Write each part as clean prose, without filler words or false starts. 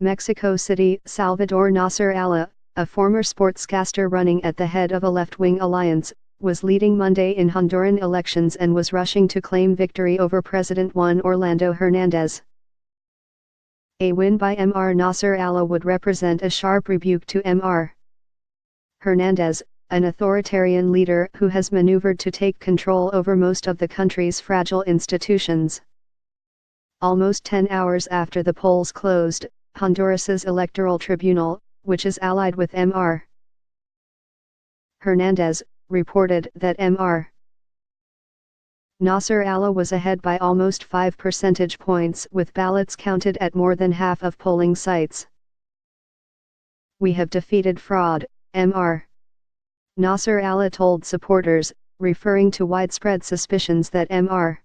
Mexico City. Salvador Nasser Alla, a former sportscaster running at the head of a left-wing alliance, was leading Monday in Honduran elections and was rushing to claim victory over President Juan Orlando Hernandez. A win by Mr. Nasser Alla would represent a sharp rebuke to Mr. Hernandez, an authoritarian leader who has maneuvered to take control over most of the country's fragile institutions. Almost 10 hours after the polls closed, Honduras's electoral tribunal, which is allied with Mr. Hernandez, reported that Mr. Nasser Alla was ahead by almost 5 percentage points, with ballots counted at more than half of polling sites. "We have defeated fraud," Mr. Nasser Alla told supporters, referring to widespread suspicions that Mr.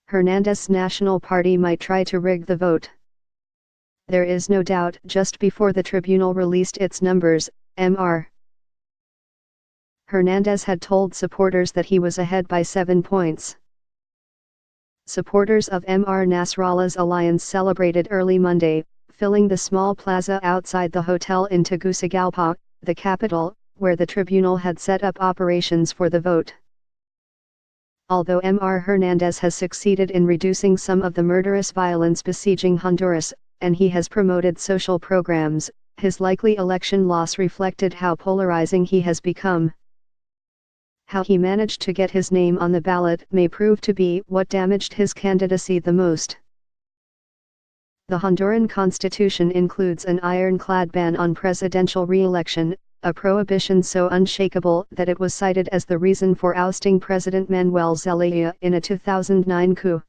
Hernandez's National Party might try to rig the vote. There is no doubt. Just before the tribunal released its numbers, Mr. Hernandez had told supporters that he was ahead by 7 points. Supporters of Mr. Nasralla's alliance celebrated early Monday, filling the small plaza outside the hotel in Tegucigalpa, the capital, where the tribunal had set up operations for the vote. Although Mr. Hernandez has succeeded in reducing some of the murderous violence besieging Honduras, and he has promoted social programs, his likely election loss reflected how polarizing he has become. How he managed to get his name on the ballot may prove to be what damaged his candidacy the most. The Honduran constitution includes an ironclad ban on presidential re-election, a prohibition so unshakable that it was cited as the reason for ousting President Manuel Zelaya in a 2009 coup.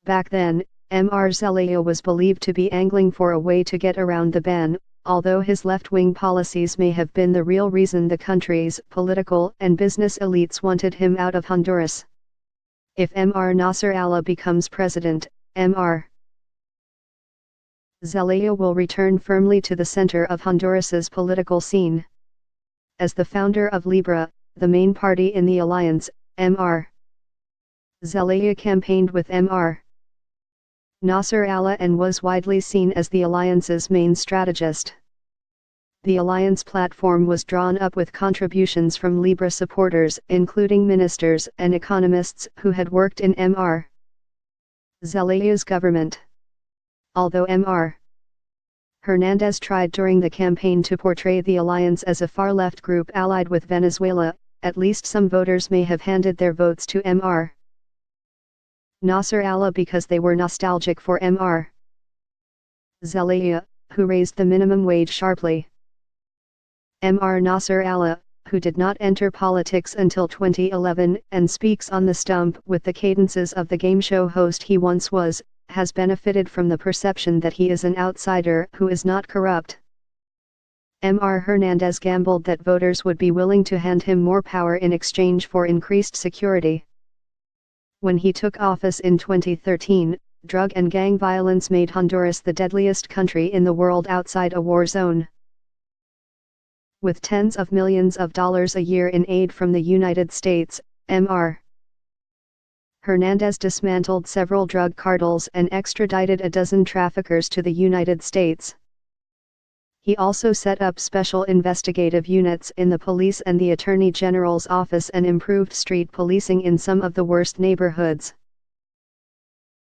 Back then, Mr. Zelaya was believed to be angling for a way to get around the ban, although his left-wing policies may have been the real reason the country's political and business elites wanted him out of Honduras. If Mr. Nasser Alla becomes president, Mr. Zelaya will return firmly to the center of Honduras's political scene. As the founder of Libra, the main party in the alliance, Mr. Zelaya campaigned with Mr. Nasser Alla and was widely seen as the alliance's main strategist. The alliance platform was drawn up with contributions from Libra supporters, including ministers and economists who had worked in Mr. Zelaya's government. Although Mr. Hernandez tried during the campaign to portray the alliance as a far-left group allied with Venezuela, at least some voters may have handed their votes to Mr. Nasser Alla because they were nostalgic for Mr. Zelaya, who raised the minimum wage sharply. Mr. Nasser Alla, who did not enter politics until 2011 and speaks on the stump with the cadences of the game show host he once was, has benefited from the perception that he is an outsider who is not corrupt. Mr. Hernandez gambled that voters would be willing to hand him more power in exchange for increased security. When he took office in 2013, drug and gang violence made Honduras the deadliest country in the world outside a war zone. With tens of millions of dollars a year in aid from the United States, Mr. Hernandez dismantled several drug cartels and extradited a dozen traffickers to the United States. He also set up special investigative units in the police and the Attorney General's office and improved street policing in some of the worst neighborhoods.